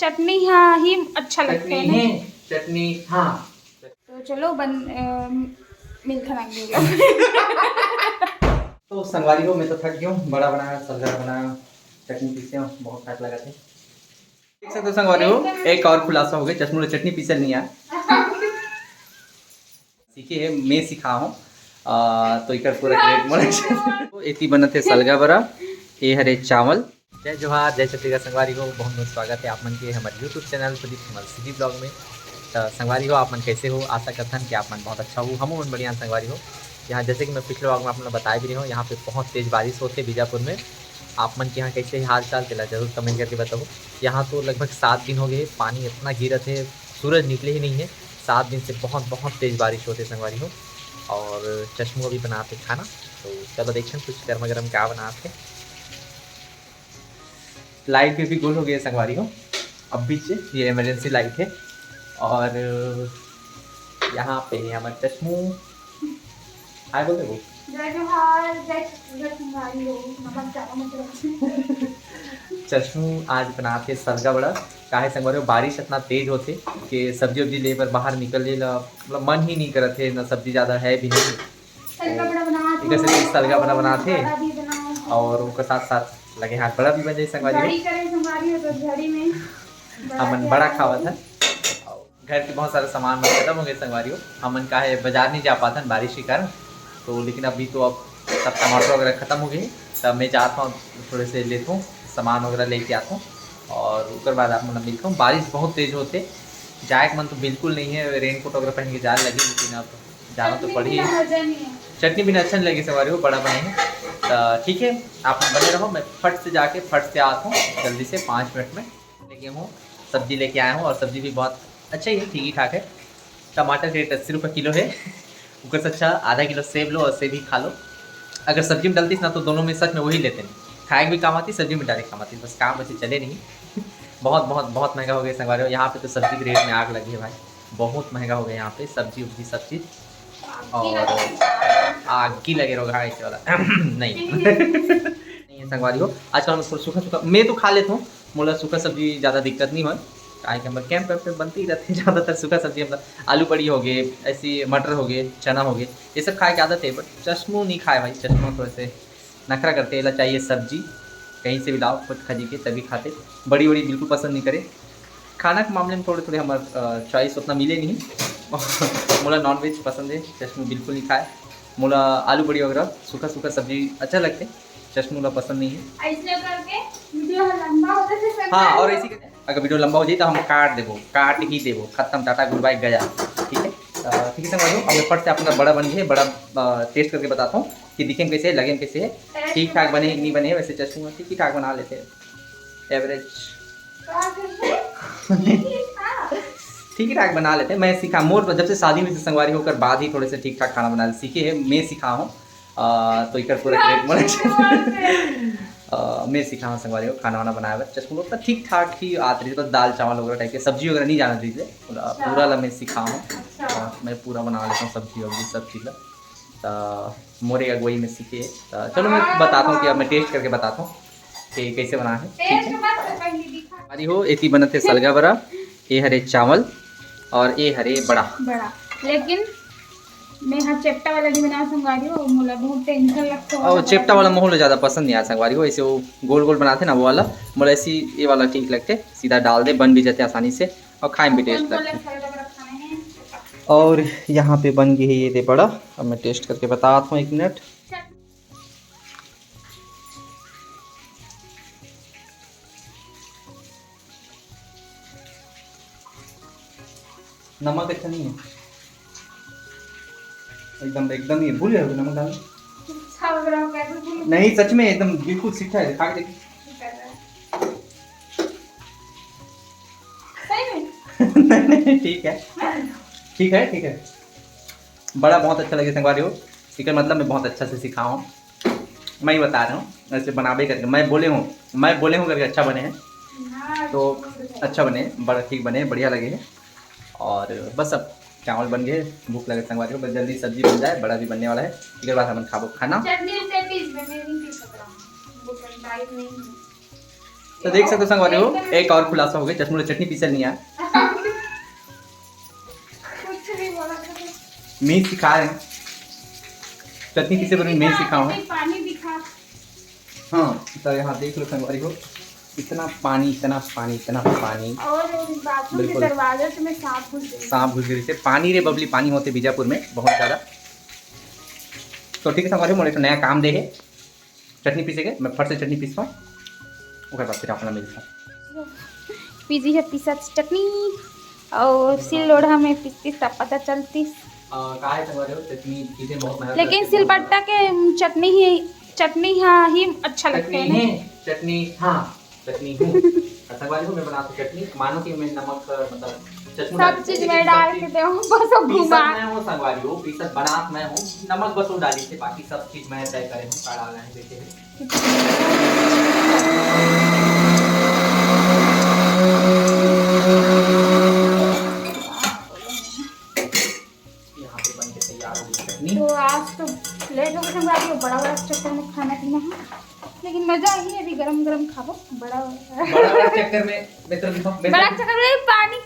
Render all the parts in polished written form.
चटनी हाँ ही अच्छा लगता है ना। चटनी हाँ। तो चलो मिल खाएंगे। तो संगवारी हो, मैं तो थक गया हूँ। बड़ा बनाया, सलगड़ा बनाया, चटनी पीसे हूँ, बहुत टाइट लगा थे। देख सकते हो संगवारी हो, एक और खुलासा हो गया, चश्मू चटनी पीसे नहीं आया। सीखे है, मैं सिखा हूँ। तो इकर पूरा क्रेडिट मोरे। तो इतनी बनते सलगा बरा, ये हरे चावल। जय जोहार, जय छत्तीसगढ़ संगवारी हो, बहुत बहुत स्वागत है आप मन के हमारे यूट्यूब चैनल प्रदीप कमल सिटी ब्लॉग में। तो संगवारी हो, आप मन कैसे हो? आशा करता हूँ कि आप मन बहुत अच्छा हो, हम मन बढ़िया संगवारी हो। यहाँ जैसे कि मैं पिछले ब्लॉग में आप लोग बताया भी रही हूँ, यहाँ पे बहुत तेज़ बारिश होती है बीजापुर में। आप मन के यहाँ कैसे हाल चाल चला जरूर कमेंट करके बताओ। यहाँ तो लगभग 7 दिन हो गए, पानी इतना गिरा थे, सूरज निकले ही नहीं है। 7 दिन से बहुत बहुत तेज़ बारिश होती है संगवारी हो। और चश्मू अभी बनाते खाना, तो चलो देखते हैं कुछ गर्मा गर्म क्या बनाते। लाइट भी गुल हो गई है संगवारी हो, अब भी ये इमरजेंसी लाइट है। और यहाँ पे हमारे चश्मू हाय बोलते वो चश्मू आज बनाते सलगा बड़ा। काहे संगवारी हो, बारिश इतना तेज होते कि सब्जी वब्जी ले पर बाहर निकले मतलब मन ही नहीं करते, ना सब्जी ज़्यादा है भी नहीं। सलगा बड़ा बनाते और उनके साथ साथ लगे हाथ बड़ा भी बन जाए संगवारी हो। हमन बड़ा खावा था, घर के बहुत सारे सामान खत्म हो गए संगवारी हो। हमन का है बाजार नहीं जा पाता बारिश के कारण, तो लेकिन अभी तो अब सब टमाटर वगैरह ख़त्म हो गए। तब मैं जाता हूँ थोड़े से लेता हूँ सामान वगैरह लेके आता हूँ, और उसके बाद आप मतलब मिलता हूँ। बारिश बहुत तेज़ होते, जाए का मन तो बिल्कुल नहीं है, रेन कोट वगैरह पहन के जाने लगी, लेकिन अब जाना तो पड़ी है। चटनी भी अच्छा नहीं लगी सवारी हो, बड़ा बने तो ठीक है, आप बने रहो। मैं फट से जाके फट से आता हूँ जल्दी से 5 मिनट में। लेके हूँ सब्जी लेके आया हूँ, और सब्जी भी बहुत अच्छा ही है, ठीक ही ठाक है। टमाटर रेट 80 रुपये किलो है। ऊपर से अच्छा आधा किलो सेब लो और सेब ही खा लो। अगर सब्जी में डलती ना तो दोनों में सच में वही लेते नहीं, खाए भी काम आती, सब्जी में डाले काम आती, बस काम वैसे चले नहीं। बहुत बहुत बहुत महंगा हो गया संगवारी हो, यहाँ पे तो सब्जी के रेट में आग लगी है भाई, बहुत महंगा हो गया यहाँ पे सब्जी उब्जी सब चीज़। और आग की लगे रोगा ऐसे वाला नहीं नहीं है संगवारी हो। आजकल हम सूखा सूखा मैं तो खा लेता हूँ, मोला सूखा सब्जी ज़्यादा दिक्कत नहीं हो। काहे के हमारे कैंप पे बनती ही रहती है ज़्यादातर सूखा सब्जी, मतलब आलू बड़ी हो गए, ऐसी मटर हो गए, चना हो गए, ये सब खाए की आदत है। बट चश्मू नहीं खाए भाई, चश्मू थोड़े से नखरा करते हैं, चाहिए सब्जी कहीं से भी लाओ खुद खजी के तभी खाते। बड़ी बड़ी बिल्कुल पसंद नहीं करे। खाना के मामले में थोड़े थोड़े हमारे चॉइस उतना मिले नहीं। मोला नॉनवेज पसंद है, चश्मू बिल्कुल नहीं खाए। मोला आलू बड़ी वगैरह सूखा सूखा सब्जी अच्छा लगते, चश्मू ला पसंद नहीं है। ऐसे करके वीडियो लंबा हो जाए। हाँ, और ऐसी अगर वीडियो लंबा हो जाए तो हम काट ही देवो, खत्म, टाटा गुड बाय गया। ठीक है ठीक है समझो। अब फट से अपना बड़ा बन गया, बड़ा टेस्ट करके बताता हूँ कि दिखे कैसे है, लगे कैसे है, ठीक ठाक बने नहीं बने। वैसे चश्मू ठीक ही ठाक बना लेते हैं, एवरेज ठीक ही ठाक बना लेते हैं। मैं सीखा मोर जब से शादी में संगवारी होकर बाद ही थोड़े से ठीक ठाक खाना बनाना सीखे है, मैं सीखा हूँ। तो इकर पूरा क्रेडिट मोरे। मैं सीखा हूँ संगवारी हो खाना वाना बनाया हुआ। चश्मू लोग तो ठीक ठाक ही आते रही, बस दाल चावल वगैरह टाइप के, सब्जी वगैरह नहीं जाना दीजिए, पूरा ला मैं सीखा हूँ। मैं पूरा बना लेता हूँ सब्जी वब्जी सब चीज़। तो मोरे अगुवाई में सीखे। तो चलो मैं बताता हूँ कि अब मैं टेस्ट करके बताता हूँ कि कैसे बना है। ठीक है हमारी हो इतनी बनते सलगा बरा, ये हरे चावल और ये हरे बड़ा। लेकिन मैं हाँ चेप्टा वाला नहीं बना संगवारी हो, मोला बहुत टेंशन लगता है। और चेप्टा वाला मोहल ज़्यादा पसंद नहीं आया संगवारी हो, ऐसे वो गोल गोल बनाते ना वो वाला, मोला ऐसी ये वाला ठीक लगते, सीधा डाल दे बन भी जाते आसानी से और खाए में भी टेस्ट लगते। और यहाँ पे बन गई है ये दे बड़ा। अब मैं टेस्ट करके बताता हूँ, 1 मिनट। नमक अच्छा नहीं है, एकदम एकदम ही भूल जाओगे नमक डाल नहीं, सच में एकदम बिल्कुल सीखा है, खा के नहीं ठीक है ठीक है ठीक है। बड़ा बहुत अच्छा लगे संगवारी हो, चिकन मतलब मैं बहुत अच्छा से सीखा हूँ, मैं ही बता रहा हूँ ऐसे बनाबे करके। मैं बोले हूँ करके अच्छा बने हैं, तो अच्छा बने, बड़ा ठीक बने, बढ़िया लगे हैं। और बस अब चावल बन गए, भूख लगे संगवारी हो, बस जल्दी सब्जी बन जाए, बड़ा भी बनने वाला है, इसके बाद हम खाबो खाना। तो देख सकते हो संगवारी हो, एक और खुलासा हो गया, चश्मू चटनी पीसल नहीं आया। कुछ नहीं बोला था। मैं सिखा रहे हैं चटनी पीसे पर मैं सिखाऊँ। पानी दिखा। हाँ तो यहाँ देख लो संगवारी हो, इतना पानी इतना पानी इतना पानी, और बाथरूम के दरवाजे से मैं सांप घुस गई थे। पानी रे बबली पानी होते बीजापुर में बहुत ज़्यादा। तो ठीक है संगवारी हो, मोरे नया काम दे है चटनी पीसेगे, मैं फट से चटनी पीसता हूँ, उसके बाद फिर अपना मिलता। पीजी है पीसा चटनी और सिल लोढ़ा में पीसती सब पता चलती। चटनी चीजें बहुत लेकिन सिलबट्टा के चटनी हाँ ही अच्छा लगता है। चटनी हाँ चटनी हूँ संगवारी हो, मैं बनाता हूँ चटनी, मानो कि मैं नमक मतलब सब चीज में डाल के दे बस अब घुमा मैं हूँ संगवारी हो, पीसत बनात मैं हूँ, नमक बस वो डाली से, बाकी सब चीज मैं तय करे हूँ, का डालना है देखे यहाँ पे बन के तैयार हो गई चटनी। तो आज तो लेट हो गया संगवारी हो, बड़ा चक्कर में खाना पीना है, लेकिन मजा ही अभी गरम गरम खाओ। बड़ा चक्कर में बड़ा चक्कर में पानी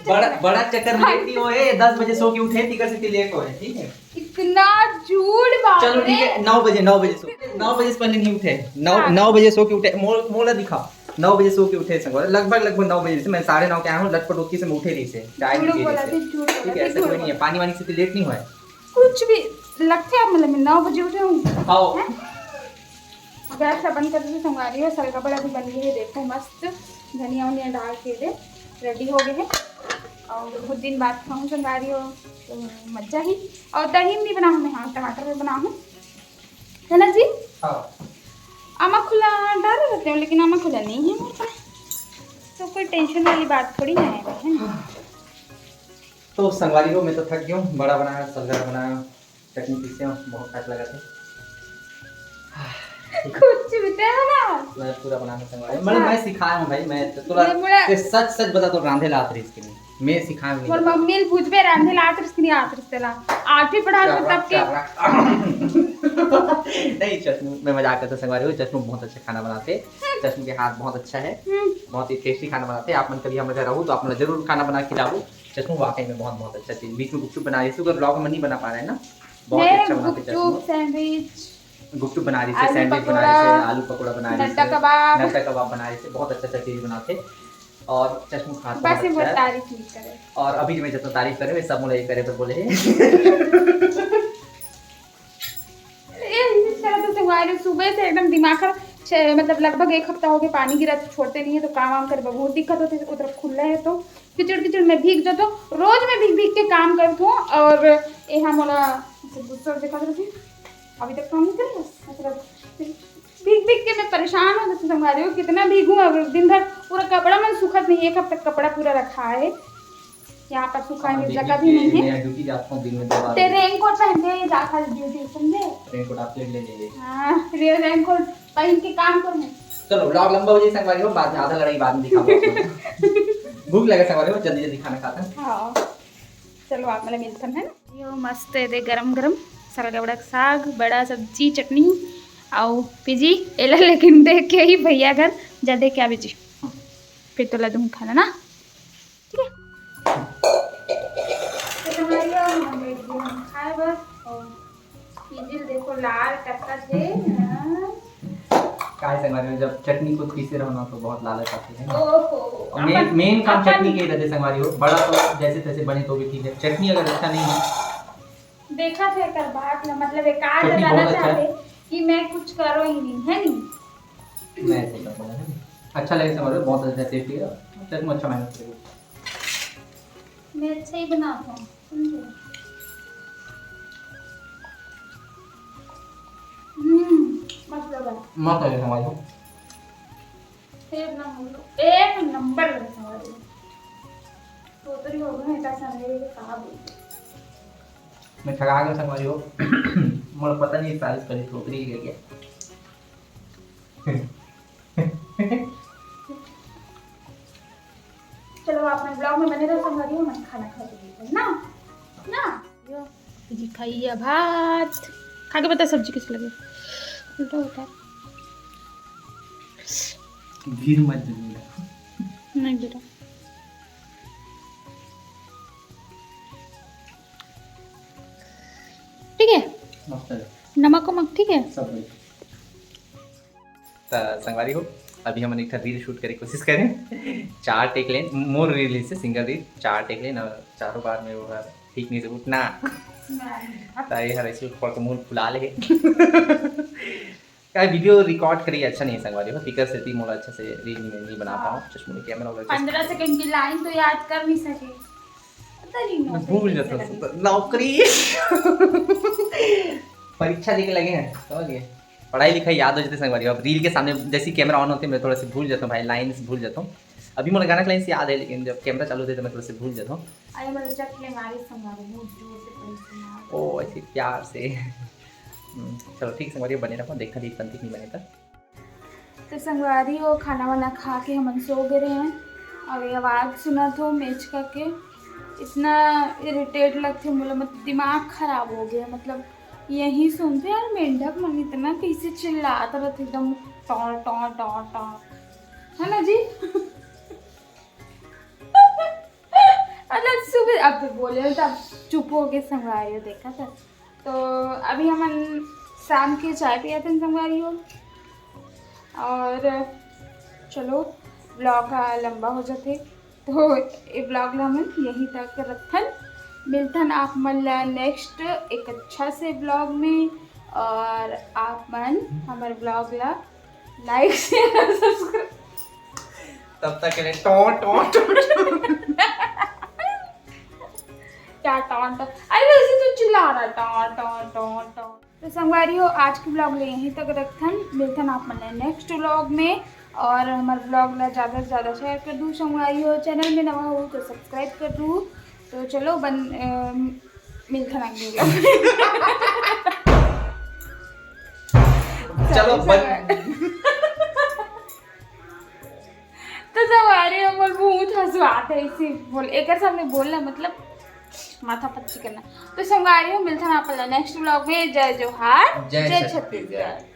बड़ा चक्कर में लेती हो, 10 बजे सो के उठे तिकर से लेट हो है, ठीक है। इतना झूठ बात। चलो ठीक है 9 बजे सो, 9 बजे से पहले नहीं उठे, 9 बजे सो के उठे, मोला दिखाओ 9 बजे सो के उठे संगवारी, लगभग 9 बजे से, मैं 9:30 के आया हूँ, लटपट उठकी से मैं उठे नहीं से चाय पी रही से, ठीक है। ऐसा कोई नहीं है, पानी वानी से लेट नहीं हुआ है कुछ भी लगता है, मतलब मैं 9 बजे उठे हूँ। आओ गैस बंद कर दी संगवारी हो, सलका बड़ा भी बन गई है, देखो मस्त धनिया वनिया डाल के दे रेडी हो गए हैं। और बहुत दिन बाद खाऊँ संगवारी हो तो मजा ही। और दही भी बनाऊँ मैं, हाँ टमाटर भी बनाऊँ, है ना जी। आमा खुला डाल देते हो, लेकिन आमा खुला नहीं है मेरे पास, तो कोई टेंशन वाली बात थोड़ी ना है ना। तो संगवारी हो, मैं तो थक गया हूँ, बड़ा बनाया सलगरा बनाया चटनी पीसे हूँ, बहुत टाइम लगा थे। कुछ भी है ना, मैं पूरा बनाना संगवारी मैं सिखाया हूँ भाई, मैं तुला सच बता तो रांधे लात रही इसके लिए मैं सिखाया नहीं। और मम्मी पूछबे रांधे लात रही नहीं आत रही तेला 8वीं पढ़ा तब के नहीं चश्मू मैं मजाक करता संगवारी हो, चश्मू बहुत अच्छा खाना बनाते, चश्मू के हाथ बहुत अच्छा है, बहुत ही टेस्टी खाना बनाते। आप मन कभी हमारे घर रहो तो आप मुझे जरूर खाना बना खिलाओ, चश्मू वाकई में बहुत अच्छा चीज। बीच में गुपचुप बना रही है, ब्लॉग में नहीं बना पा रहे हैं ना, बहुत अच्छा बनाते चश्मू। सैंडविच गुपचुप बना रही थी, सैंडविच बना रही थी, आलू पकौड़ा बना रही थी, नट्टा कबाब बना रही थी, बहुत अच्छा चीज बनाते। और चश्मू खाता बहुत अच्छा है, तारीफ नहीं करे। और अभी मैं जितना तारीफ करे सब मुझे ये करे पर बोले सुबह से एकदम दिमाग खराब, मतलब लगभग 1 हफ्ता हो गया पानी गिरा तो छोड़ते नहीं है, तो काम वाम करे बहुत दिक्कत होती है। उधर खुला है तो किचड़ में भीग जाता, रोज मैं भीग के काम करती हूँ। और यहाँ मोला देखा थी, अभी तक काम नहीं करे, मतलब भीग के मैं परेशान हूँ। जैसे संगवारी हो कितना भीगूँ, दिन भर पूरा कपड़ा मैंने सूखत नहीं, 1 हफ्ता कपड़ा पूरा रखा है यहाँ पर, सुखाने की जगह भी नहीं है। तेरे रेनकोट पहन के जाता ड्यूटी, समझे, रेनकोट आप ले लीजिए। हां रेनकोट पहन के काम करने। चलो व्लॉग लंबा हो जाए संगवारी हो, बाद में आधा लड़ाई बाद में दिखाऊंगा। भूख लगे संगवारी हो, जल्दी खाना खाता है। हां चलो आप मतलब मिलते हैं ना। यो मस्त है दे गरम सरगा बड़ा साग, बड़ा सब्जी चटनी आओ पीजी एला, लेकिन देख के ही भैया घर जा देख के आ बीजी, फिर तो लदूं खाना ना, ठीक है। तो हमारी हम खाए बस, और पीजी देखो लाल टक्का थे काय संगवारी में जब चटनी को पीसे रहो ना तो बहुत लालच आती है। ओहो मेन काम चटनी के रहते संगवारी हो, बड़ा तो जैसे तैसे बने तो भी ठीक है, चटनी अगर अच्छा नहीं है देखा थे कर बात ना, मतलब एक आज जाना चाहते कि मैं कुछ करो ही नहीं है, नहीं मैं ऐसे कर बोला है, अच्छा लगे संगवारी हो, बहुत अच्छा टेस्टी है, चटनी अच्छा मेहनत करेगी, मैं अच्छा ही बनाता हूँ समझे। मस्त है संगवारी हो, एक नंबर लगे संगवारी हो, तो तरी हो गए ऐसा संगवारी के कहा बोलते मैं ठगा गया संगवारी हो। मुझे पता नहीं साइज करी ठोकरी ही गया। चलो आप अपने ब्लॉग में बने रहो संगवारी हो, मैं खाना खा के ना ना यो जी खाइए भात खा के बता सब्जी कैसी लगे, उल्टा होता है घी मत नहीं गिरा। ठीक है, नमक वमक ठीक है सब। तो संगवारी हो, अभी हम एक रील शूट करे कोशिश करें। 4 टेक लें, मोर रील से सिंगल रील 4 टेक लें और चारों बार में वो ठीक नहीं से उठना ताई हर ऐसे उठ के मुंह फुला ले। क्या वीडियो रिकॉर्ड करी अच्छा नहीं संगवारी हो, स्पीकर से मोला अच्छा से रील नहीं बना पाऊँ, चश्मे कैमरा वाला 15 सेकंड की लाइन तो याद कर नहीं सके, पता नहीं भूल जाता नौकरी। परीक्षा देके लगे हैं, समझ गए, पढ़ाई लिखाई याद हो जाती संगवारी। अब रील के सामने जैसी कैमरा ऑन होती है मैं थोड़ा सा भूल जाता हूँ भाई, लाइन्स भूल जाता हूँ। अभी मुझे गाना लाइन्स याद है, लेकिन जब कैमरा चालू होता है तो मैं थोड़ा सा भूल जाता हूँ। अरे मेरे चकले मारी संगवारी बहुत जोर से पैसे मार। ओ ऐसे प्यार से। चलो ठीक संगवारी बने रखो, देखा रील बनती नहीं बने तो संगवारी हो खाना वाना खा के हम सो गए हैं। और ये आवाज़ सुना तो मेच करके इतना इरिटेट लगते, मतलब दिमाग खराब हो गया। मतलब यही सुनते यार, मेंढक मन इतना कैसे चिल्लाता रहता एकदम टॉ टॉ टॉ टॉ, है ना जी। मतलब सुबह अब बोले तो अब चुप हो गए संगवारी हो, देखा था। तो अभी हम शाम के चाय पिया थे संगवारी हो। और चलो ब्लॉग लंबा हो जाते तो ये ब्लॉग हम यहीं तक रखन। मिलथन आप मन नेक्स्ट एक अच्छा से ब्लॉग में, और आप मन हमारे ब्लॉग ला लाइक शेयर सब्सक्राइब। तब तक के लिए टॉ टॉ टॉ। क्या टॉन टॉन, अरे वैसे तो चिल्ला रहा टॉन टॉन टॉन टॉन। तो संगवारी हो आज के ब्लॉग ले यहीं तक रखन। मिलथन आप मन नेक्स्ट ब्लॉग में, और हमारे ब्लॉग ला ज़्यादा से ज़्यादा शेयर कर दूँ। संगवारी हो चैनल में नवा हो तो सब्सक्राइब कर दूँ। तो चलो मिलथन अगले ब्लॉग। चलो तो संगवारी हो बोल बहुत हंसवात है इसी बोल एक सामने बोलना, मतलब माथा पच्ची करना। तो संगवारी हो मिलथन आप नेक्स्ट ब्लॉग में। जय जोहार, जय छत्तीसगढ़।